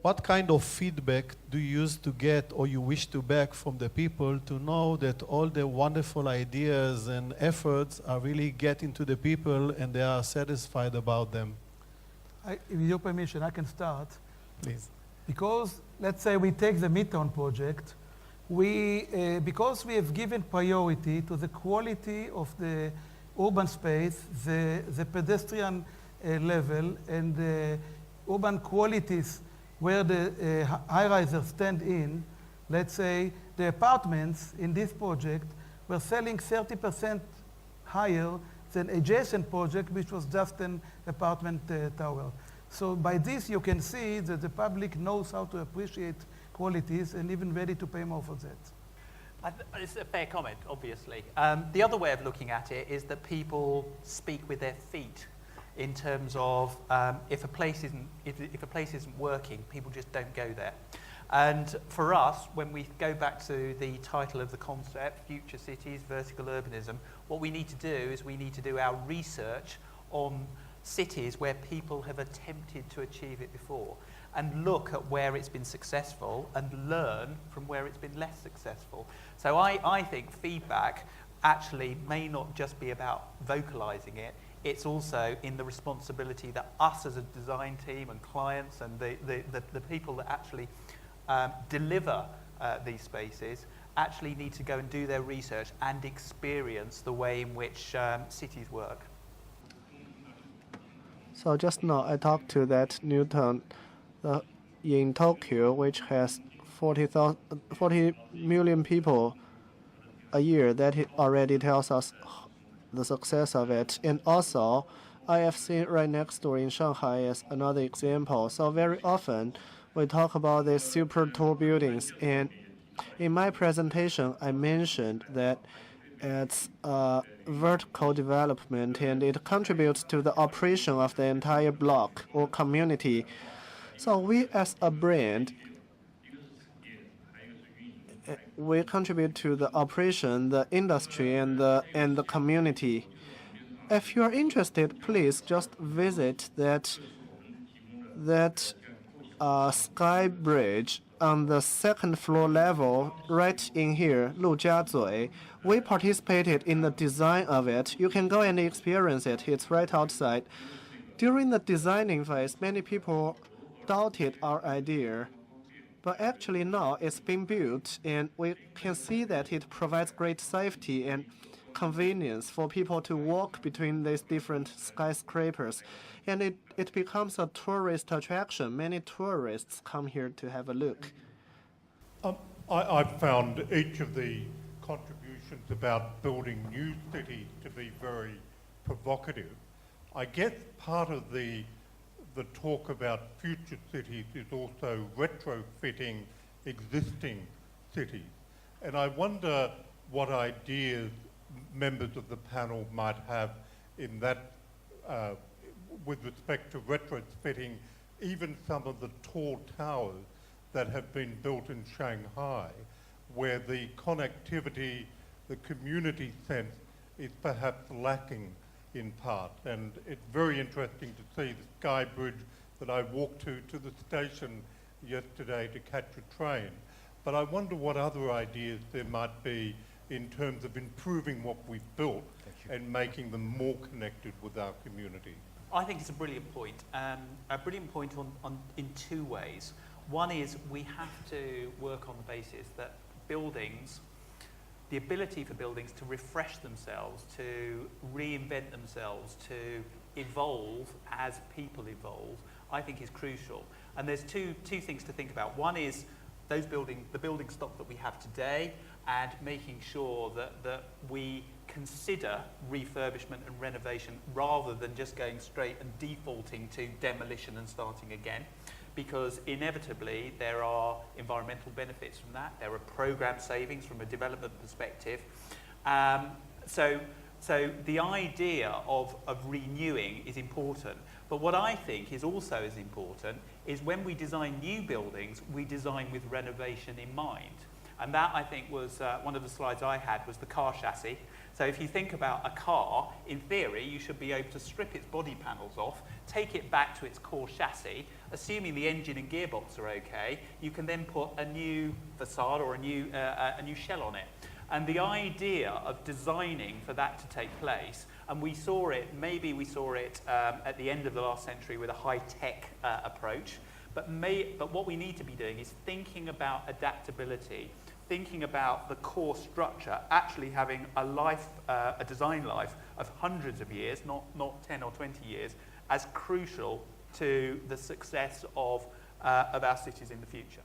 what kind of feedback do you use to get or you wish to back from the people to know that all the wonderful ideas and efforts are really getting to the people and they are satisfied about them? With your permission, I can start. Please. Because, let's say we take the Midtown project, because we have given priority to the quality of the urban space, the pedestrian level, and the urban qualities where the high-risers stand in, let's say the apartments in this project were selling 30% higher than adjacent project, which was just an apartment tower. So by this, you can see that the public knows how to appreciate qualities and even ready to pay more for that. It's a fair comment, obviously. The other way of looking at it is that people speak with their feet in terms of if a place isn't working, people just don't go there. And for us, when we go back to the title of the concept, Future Cities, Vertical Urbanism, what we need to do is we need to do our research on cities where people have attempted to achieve it before and look at where it's been successful and learn from where it's been less successful. So I think feedback actually may not just be about vocalizing it, it's also in the responsibility that us as a design team and clients and the people that actually deliver these spaces actually need to go and do their research and experience the way in which cities work. So just now I talked to that Newton in Tokyo, which has 40 million people a year. That already tells us the success of it. And also, I have seen right next door in Shanghai as another example. So very often, we talk about these super tall buildings. And in my presentation, I mentioned that it's vertical development and it contributes to the operation of the entire block or community. So we as a brand, we contribute to the operation, the industry, and the community. If you are interested, please just visit that sky bridge on the second floor level, right in here, Lujiazui. We participated in the design of it. You can go and experience it. It's right outside. During the designing phase, many people doubted our idea. But actually now it's been built, and we can see that it provides great safety and convenience for people to walk between these different skyscrapers. And it becomes a tourist attraction. Many tourists come here to have a look. I've found each of the contributions about building new cities to be very provocative. I guess part of the talk about future cities is also retrofitting existing cities. And I wonder what ideas members of the panel might have in that with respect to retrofitting even some of the tall towers that have been built in Shanghai, where the connectivity, the community sense is perhaps lacking in part. And it's very interesting to see the sky bridge that I walked to the station yesterday to catch a train. But I wonder what other ideas there might be in terms of improving what we've built and making them more connected with our community. I think it's a brilliant point in two ways. One is we have to work on the basis that buildings, the ability for buildings to refresh themselves, to reinvent themselves, to evolve as people evolve, I think is crucial. And there's two things to think about. One is the building stock that we have today, and making sure that we consider refurbishment and renovation rather than just going straight and defaulting to demolition and starting again. Because inevitably there are environmental benefits from that. There are program savings from a development perspective. So the idea of renewing is important. But what I think is also as important is when we design new buildings, we design with renovation in mind. And that, I think, was one of the slides I had was the car chassis. So if you think about a car, in theory, you should be able to strip its body panels off, take it back to its core chassis, assuming the engine and gearbox are okay, you can then put a new facade or a new shell on it. And the idea of designing for that to take place, and we saw it at the end of the last century with a high-tech approach, but what we need to be doing is thinking about adaptability, thinking about the core structure actually having a design life of hundreds of years, not 10 or 20 years, as crucial to the success of our cities in the future.